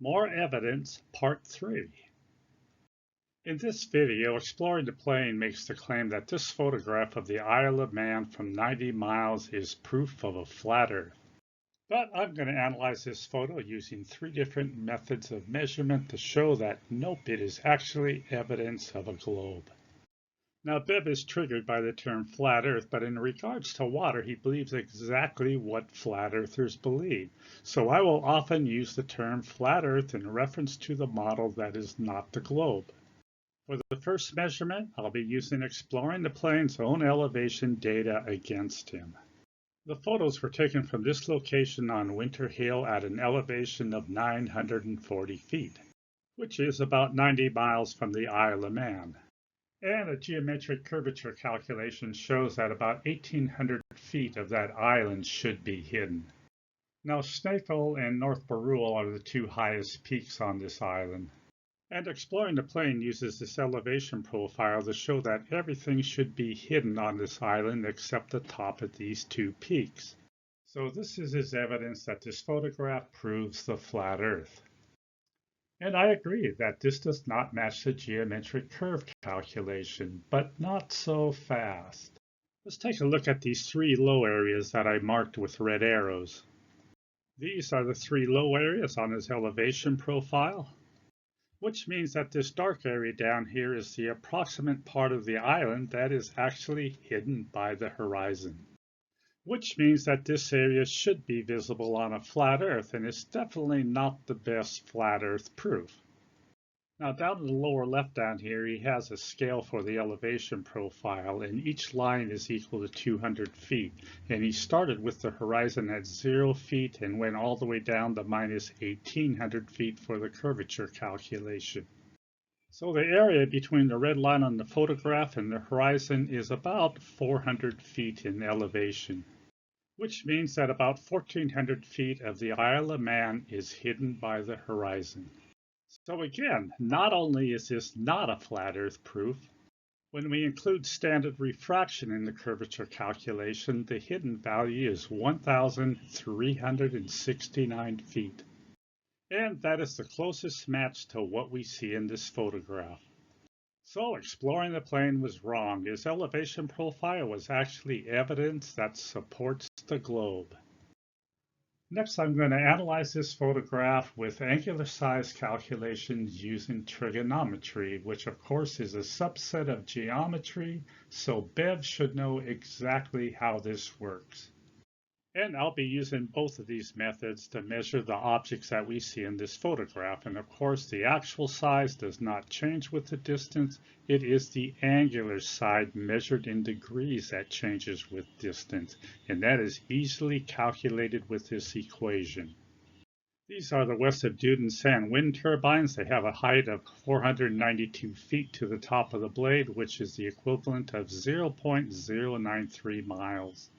More Evidence, Part 3. In this video, Exploring the Plane makes the claim that this photograph of the Isle of Man from 90 miles is proof of a flat Earth. But I'm going to analyze this photo using three different methods of measurement to show that nope, it is actually evidence of a globe. Now, Bev is triggered by the term flat Earth, but in regards to water, he believes exactly what flat earthers believe. So I will often use the term flat Earth in reference to the model that is not the globe. For the first measurement, I'll be using Exploring the Plane's own elevation data against him. The photos were taken from this location on Winter Hill at an elevation of 940 feet, which is about 90 miles from the Isle of Man. And a geometric curvature calculation shows that about 1,800 feet of that island should be hidden. Now, Snaefell and North Barruel are the two highest peaks on this island. And Exploring the Plane uses this elevation profile to show that everything should be hidden on this island except the top of these two peaks. So this is his evidence that this photograph proves the flat Earth. And I agree that this does not match the geometric curve calculation, but not so fast. Let's take a look at these three low areas that I marked with red arrows. These are the three low areas on his elevation profile, which means that this dark area down here is the approximate part of the island that is actually hidden by the horizon. Which means that this area should be visible on a flat Earth, and it's definitely not the best flat Earth proof. Now down in the lower left down here, he has a scale for the elevation profile, and each line is equal to 200 feet. And he started with the horizon at 0 feet and went all the way down to minus 1,800 feet for the curvature calculation. So the area between the red line on the photograph and the horizon is about 400 feet in elevation, which means that about 1,400 feet of the Isle of Man is hidden by the horizon. So again, not only is this not a flat Earth proof, when we include standard refraction in the curvature calculation, the hidden value is 1,369 feet. And that is the closest match to what we see in this photograph. So Exploring the Plane was wrong. His elevation profile was actually evidence that supports the globe. Next, I'm going to analyze this photograph with angular size calculations using trigonometry, which of course is a subset of geometry, so Bev should know exactly how this works. And I'll be using both of these methods to measure the objects that we see in this photograph. And of course, the actual size does not change with the distance. It is the angular side measured in degrees that changes with distance. And that is easily calculated with this equation. These are the West of Dudensan wind turbines. They have a height of 492 feet to the top of the blade, which is the equivalent of 0.093 miles.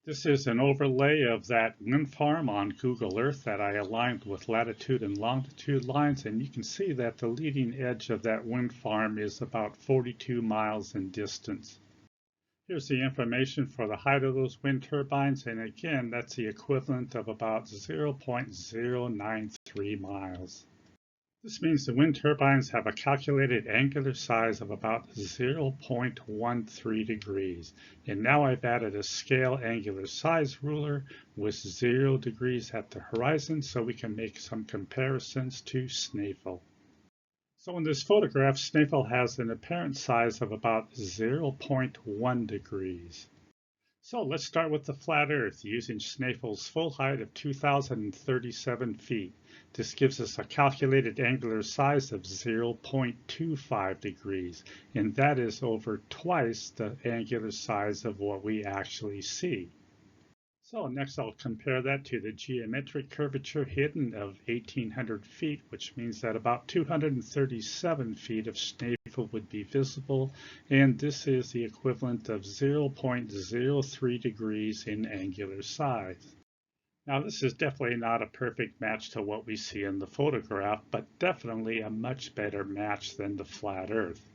This is an overlay of that wind farm on Google Earth that I aligned with latitude and longitude lines, and you can see that the leading edge of that wind farm is about 42 miles in distance. Here's the information for the height of those wind turbines, and again, that's the equivalent of about 0.093 miles. This means the wind turbines have a calculated angular size of about 0.13 degrees. And now I've added a scale angular size ruler with 0 degrees at the horizon so we can make some comparisons to Snaefell. So in this photograph, Snaefell has an apparent size of about 0.1 degrees. So let's start with the flat Earth using Snaefell's full height of 2,037 feet. This gives us a calculated angular size of 0.25 degrees, and that is over twice the angular size of what we actually see. So next I'll compare that to the geometric curvature hidden of 1,800 feet, which means that about 237 feet of Snaefell would be visible, and this is the equivalent of 0.03 degrees in angular size. Now this is definitely not a perfect match to what we see in the photograph, but definitely a much better match than the flat Earth.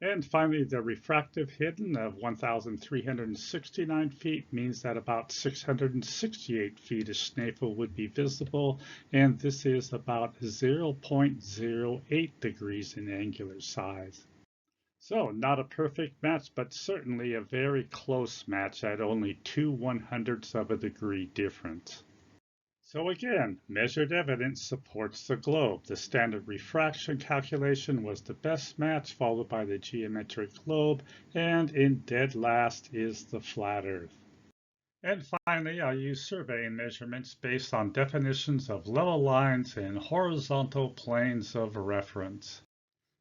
And finally, the refractive hidden of 1,369 feet means that about 668 feet of Snæfell would be visible, and this is about 0.08 degrees in angular size. So not a perfect match, but certainly a very close match at only 2/100ths of a degree difference. So again, measured evidence supports the globe. The standard refraction calculation was the best match, followed by the geometric globe, and in dead last is the flat Earth. And finally, I use surveying measurements based on definitions of level lines and horizontal planes of reference.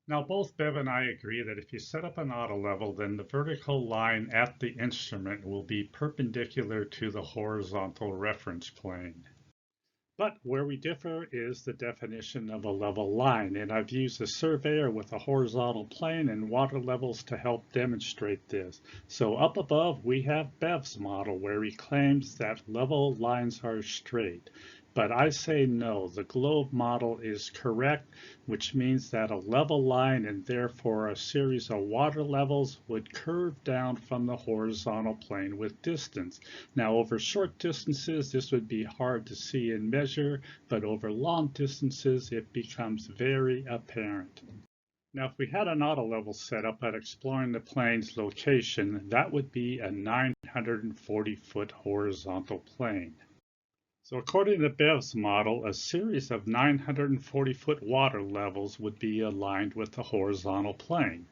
Now, both Bev and I agree that if you set up an auto level, then the vertical line at the instrument will be perpendicular to the horizontal reference plane. But where we differ is the definition of a level line, and I've used a surveyor with a horizontal plane and water levels to help demonstrate this. So up above we have Bev's model where he claims that level lines are straight. But I say no, the globe model is correct, which means that a level line and therefore a series of water levels would curve down from the horizontal plane with distance. Now over short distances this would be hard to see and measure, but over long distances it becomes very apparent. Now, if we had an auto level set up at exploring the plane's location, that would be a 940-foot horizontal plane. So according to Bev's model, a series of 940-foot water levels would be aligned with the horizontal plane.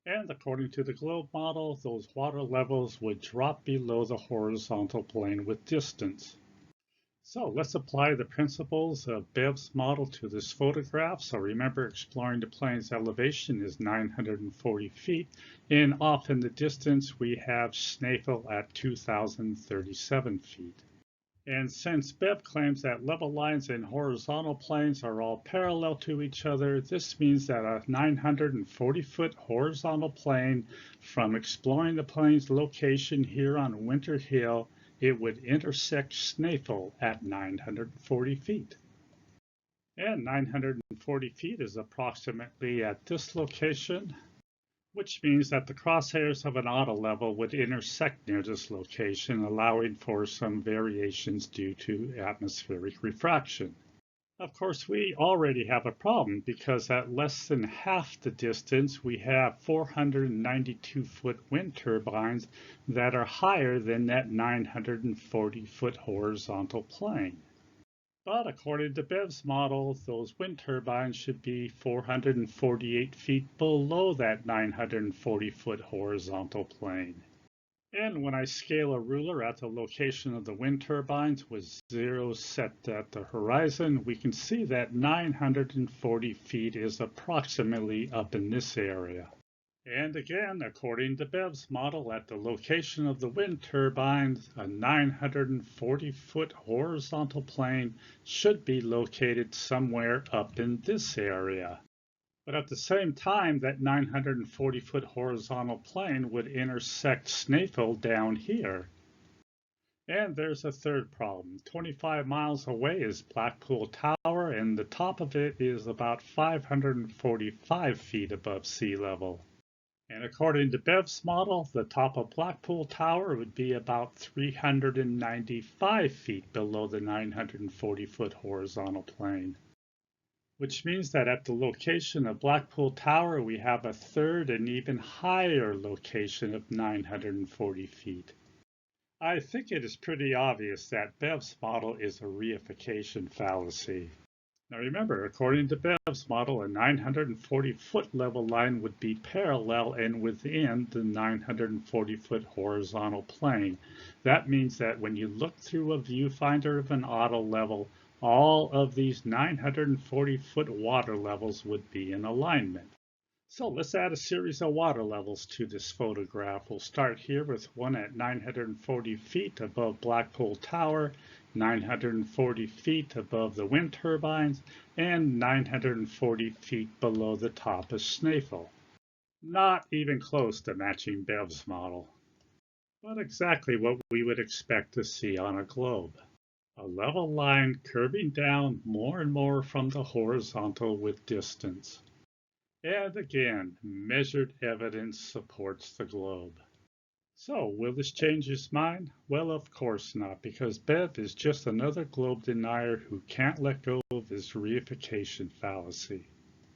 And according to the globe model, those water levels would drop below the horizontal plane with distance. So let's apply the principles of Bev's model to this photograph. So remember, exploring the plane's elevation is 940 feet, and off in the distance we have Snæfell at 2,037 feet. And since Bev claims that level lines and horizontal planes are all parallel to each other, this means that a 940-foot horizontal plane from exploring the plane's location here on Winter Hill, it would intersect Snæfell at 940 feet. And 940 feet is approximately at this location, which means that the crosshairs of an auto level would intersect near this location, allowing for some variations due to atmospheric refraction. Of course, we already have a problem because at less than half the distance, we have 492-foot wind turbines that are higher than that 940-foot horizontal plane. But according to Bev's model, those wind turbines should be 448 feet below that 940-foot horizontal plane. And when I scale a ruler at the location of the wind turbines with 0 set at the horizon, we can see that 940 feet is approximately up in this area. And again, according to Bev's model, at the location of the wind turbines, a 940-foot horizontal plane should be located somewhere up in this area. But at the same time, that 940-foot horizontal plane would intersect Snæfell down here. And there's a third problem. 25 miles away is Blackpool Tower, and the top of it is about 545 feet above sea level. And according to Bev's model, the top of Blackpool Tower would be about 395 feet below the 940-foot horizontal plane, which means that at the location of Blackpool Tower, we have a third and even higher location of 940 feet. I think it is pretty obvious that Bev's model is a reification fallacy. Now remember, according to Bev's model, a 940-foot level line would be parallel and within the 940-foot horizontal plane. That means that when you look through a viewfinder of an auto level, all of these 940-foot water levels would be in alignment. So let's add a series of water levels to this photograph. We'll start here with one at 940 feet above Blackpool Tower, 940 feet above the wind turbines, and 940 feet below the top of Snæfell. Not even close to matching Bev's model, but exactly what we would expect to see on a globe. A level line curving down more and more from the horizontal with distance. And again, measured evidence supports the globe. So, will this change his mind? Well, of course not, because Bev is just another globe denier who can't let go of his reification fallacy.